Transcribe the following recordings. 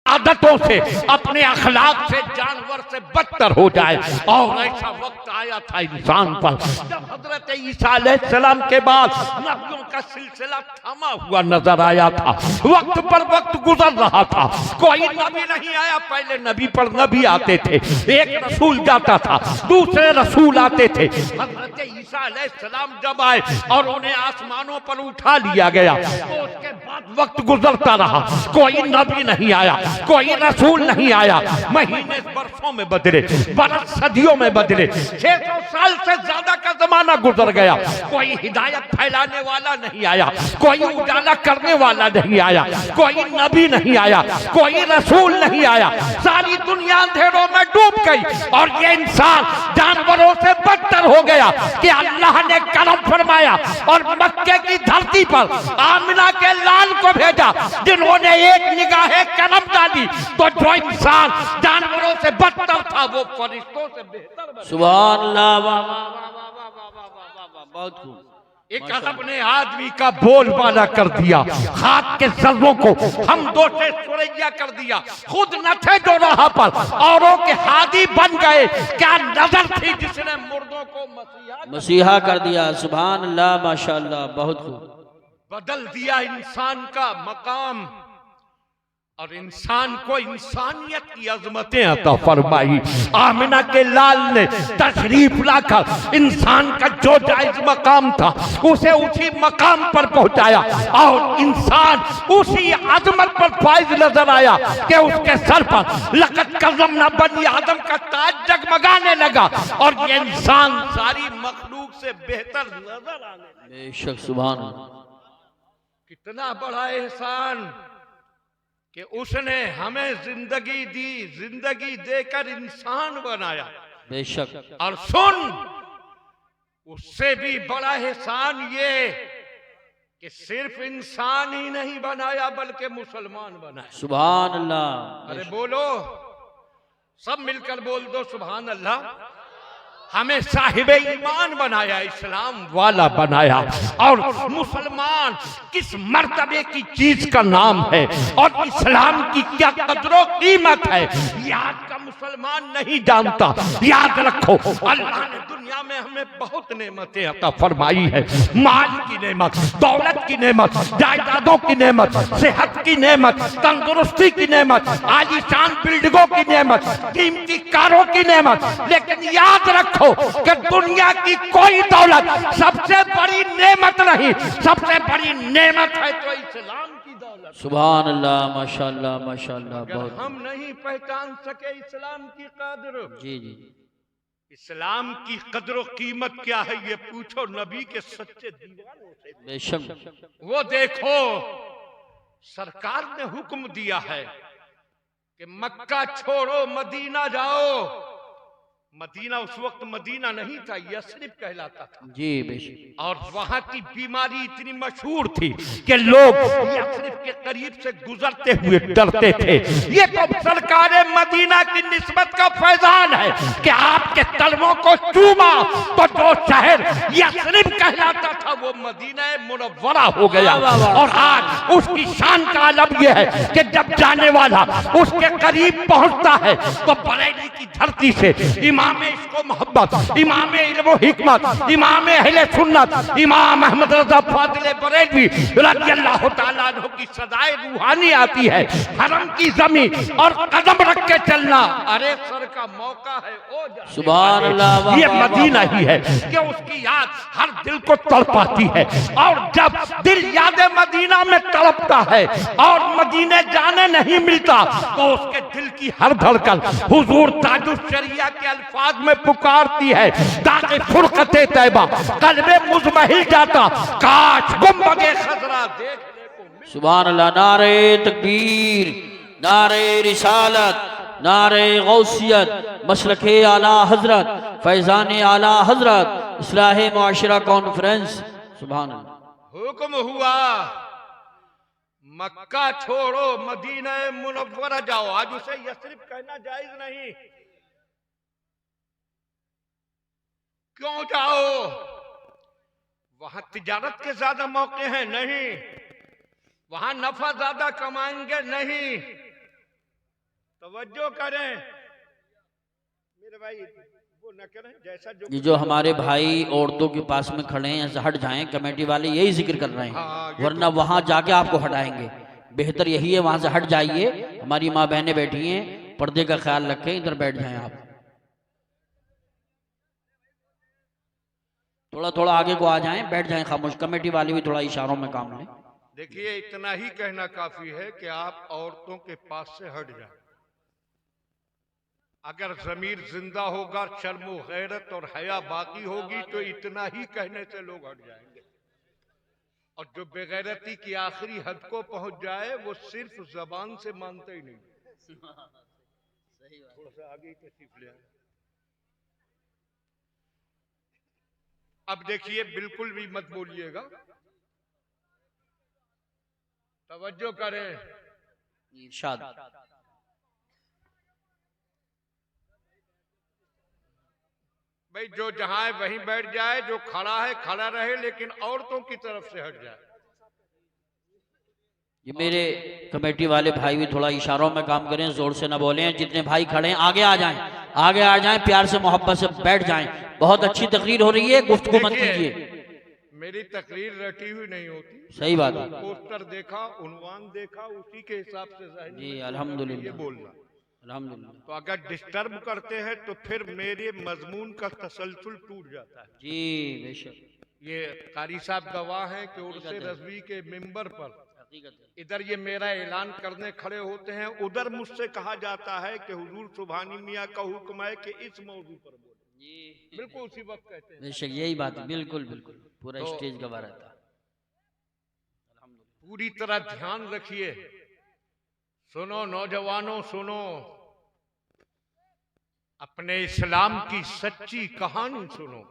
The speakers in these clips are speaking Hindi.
आदतों से, अपने अखलाक से जानवर से बदतर हो जाए। और ऐसा वक्त आया था इंसान पर जब हजरत ईसा अलैहिस्सलाम के बाद नबियों का सिलसिला थमा हुआ नजर आया था। वक्त पर वक्त गुजर रहा था, कोई नबी नहीं आया। पहले नबी पर नबी आते थे, एक रसूल जाता था, दूसरे रसूल आते थे। हजरत ईसा अलैहिस्सलाम जब आए और उन्हें आसमानों पर उठा लिया गया, तो उसके बाद वक्त गुजरता रहा, कोई नबी नहीं आया, कोई रसूल नहीं आया। महीने बरसों में बदले, बरस सदियों में बदले, 600 साल से ज्यादा का जमाना गुजर गया, कोई हिदायत फैलाने वाला नहीं आया, कोई उजाला करने वाला नहीं आया, कोई नबी नहीं आया, कोई रसूल नहीं आया। सारी दुनिया अंधेरों में डूब गई और ये इंसान जानवरों से बदतर हो गया कि अल्लाह ने करम फरमाया और मक्के की धरती पर आमिना के लाल को भेजा, जिन्होंने एक निगाह करम डाली, तो जो इंसान जानवरों से बदतर था वो फरिश्तों से बेहतर बना। सुभान अल्लाह, वाह वाह वाह वाह वाह वाह वाह वाह, बहुत खूब। एक अरब ने आदमी का बोलबाला कर दिया, हाथ के जर्रों को हम दो से सुरैया कर दिया, खुद न थे जो राह पर, औरों के हादी बन गए। क्या नजर थी जिसने मुर्दों को मसीहा कर दिया। सुभान अल्लाह, माशाअल्लाह, बहुत खूब। बदल दिया इंसान का मकाम और इंसान को इंसानियत की अजमतें अता फरमाई। आमिना के लाल ने तशरीफ लाकर इंसान का जो जायज मकाम था उसे उसी मकाम पर पहुंचाया और इंसान उसी अजमत पर फाइज नजर आया कि उसके सर पर लक़द कर्रमना बनी आदम का ताज जगमगाने लगा और ये इंसान सारी मखलूक से बेहतर नजर आने लगा। बेशक, सुभान अल्लाह। कितना बड़ा एहसान कि उसने हमें जिंदगी दी, जिंदगी देकर इंसान बनाया। बेशक। और सुन, उससे भी बड़ा एहसान ये कि सिर्फ इंसान ही नहीं बनाया बल्कि मुसलमान बनाया। सुभान अल्लाह। अरे बोलो, सब मिलकर बोल दो सुभान अल्लाह। हमें साहिबे ईमान बनाया, इस्लाम वाला बनाया। और मुसलमान किस मर्तबे की चीज का नाम है और इस्लाम की क्या कदरों कीमत है, याद का मुसलमान नहीं जानता। याद रखो, अल्लाह ने दुनिया में हमें बहुत नेमतें अता फरमाई है। माल की नेमत, दौलत की नेमत, जायदादों की नेमत, सेहत की नेमत, तंदुरुस्ती की नेमत, आलीशान बिल्डिंगों की नेमत, कीमती कारों की नेमत। लेकिन याद रखो कि दुनिया की कोई दौलत सबसे बड़ी नेमत नहीं, सबसे बड़ी नेमत है तो इस्लाम की दौलत। सुभान अल्लाह, माशाअल्लाह माशाअल्लाह, बहुत। हम नहीं पहचान सके इस्लाम की कदर, जी जी, इस्लाम की कदर कीमत क्या है ये पूछो नबी के सच्चे दीवानों से। बेशक। वो देखो, सरकार ने हुक्म दिया है कि मक्का छोड़ो मदीना जाओ। मदीना उस वक्त मदीना नहीं था, यस्रिब कहलाता था। जी बेशक। और वहां की बीमारी इतनी मशहूर थी कि लोग यस्रिब के करीब से गुजरते हुए डरते थे। ये तो सरकार मदीना की निस्बत का फैजान है कि आपके कलमों को चूमा तो जो शहर यस्रिब कहलाता था वो मदीना मुनव्वरा हो गया। और आज उसकी शान का आलम यह है कि जब जाने वाला उसके करीब पहुंचता है तो बरेली की धरती से इमाम इसको मोहब्बत, इमाम इल्म हिकमत, इमाम अहले सुन्नत, इमाम अहमद रज़ा फाज़िल बरेलवी रज़ियल्लाहु तआला अन्हु की सदाए रूहानी आती है। हरम की जमीन और कदम रख के चलना, अरे सर का मौका है। ओ सुभान अल्लाह, ये मदीना ही है कि उसकी याद हर दिल को तड़पाती है। और जब दिल याद मदीना में तड़पता है और मदीने जाने नहीं मिलता तो उसके दिल की हर धड़कन हुजूर ताजुश शरिया के अल्फाज में पुकारती है, दागे फुरकते तैबा कल्बे मुज़महिल जाता, काश गुंबदे खजरा देखने को मिल। सुभान अल्लाह। नारे तकबीर, नारे रिसालत, नारे गौसियत, मसलके आला हजरत, फैजान आला हजरत, इस्लाह मुआशरा कॉन्फ्रेंस। सुभान अल्लाह। हुक्म हुआ मक्का छोड़ो मदीना मुनव्वरा जाओ। आज उसे यस्रिब कहना जायज नहीं। क्यों जाओ? वहां तिजारत के ज्यादा मौके हैं? नहीं। वहां नफा ज्यादा कमाएंगे? नहीं। तवज्जो करें मेरे भाई, वो न करें जैसा ये जो हमारे भाई औरतों के पास में खड़े हैं ऐसे हट जाएं, कमेटी वाले यही जिक्र कर रहे हैं, वरना वहां जाके आपको हटाएंगे। बेहतर यही है वहां से हट जाइए, हमारी माँ बहनें बैठी हैं, पर्दे का ख्याल रखें, इधर बैठ जाएं आप। थोड़ा थोड़ा आगे को आ जाएं, बैठ जाएं खामोश, कमेटी वाले भी थोड़ा इशारों में काम लें। देखिए इतना ही कहना काफी है कि आप औरतों के पास से हट जाएं। अगर ज़मीर जिंदा होगा, शर्म गैरत और हया बाकी होगी तो इतना ही कहने से लोग हट जाएंगे। और जो बेगैरती की आखिरी हद को पहुंच जाए वो सिर्फ जबान से मानते ही नहीं। थोड़ा सा आगे तशरीफ ले आए। अब देखिए बिल्कुल भी मत बोलिएगा, तवज्जो करें। इरशाद। भाई जो जहां है वहीं बैठ जाए, जो खड़ा है खड़ा रहे, लेकिन औरतों की तरफ से हट जाए। ये मेरे कमेटी वाले भाई भी थोड़ा इशारों में काम करें, जोर से ना बोलें। जितने भाई खड़े हैं आगे आ जाएं, आगे आ जाएं, प्यार से मोहब्बत से बैठ जाएं। बहुत अच्छी तकरीर हो रही है, गुफ्तगू मत कीजिए। मेरी तकरीर रटी हुई नहीं होती, सही बात है। पोस्टर देखा, उन्वान देखा, उसी के हिसाब से जी अल्हम्दुलिल्लाह, बोलना अल्हम्दुलिल्लाह। तो अगर डिस्टर्ब करते हैं तो फिर मेरे मजमून का तसलसल टूट जाता है। जी बेशक, ये कारी साहब गवाह हैं कि उर्स रज़वी के मिंबर पर इधर ये मेरा ऐलान करने खड़े होते हैं, उधर मुझसे कहा जाता है कि हुजूर सुभानी मियाँ का हुक्म है कि इस मौजू पर बोले। बिल्कुल उसी वक्त कहते हैं। बेशक यही बात है, बिल्कुल बिल्कुल, पूरा स्टेज गवाह रहता है। पूरी तरह ध्यान रखिए, सुनो नौजवानों, सुनो, अपने इस्लाम की सच्ची कहानी सुनो।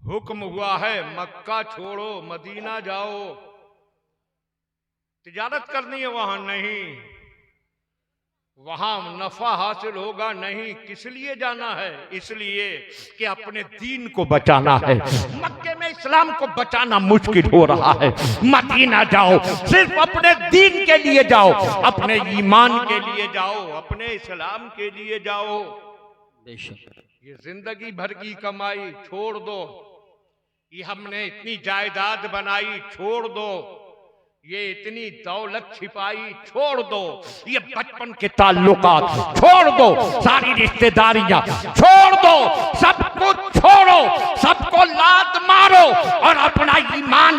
हुक्म हुआ है मक्का छोड़ो मदीना जाओ, तिजारत करनी है वहां नहीं, वहां नफा हासिल होगा नहीं। किस लिए जाना है? इसलिए कि अपने दीन को बचाना है। मक्के में इस्लाम को बचाना मुश्किल हो रहा है, मदीना जाओ, सिर्फ अपने दीन के लिए जाओ, अपने ईमान के लिए जाओ, अपने इस्लाम के लिए जाओ। बेशक ये जिंदगी भर की कमाई छोड़ दो, ये हमने इतनी जायदाद बनाई छोड़ दो, ये इतनी दौलत छिपाई छोड़ दो, ये बचपन के ताल्लुकात छोड़ दो, सारी रिश्तेदारियां छोड़ दो, सब कुछ छोड़ो, सबको लात मारो और अपना ईमान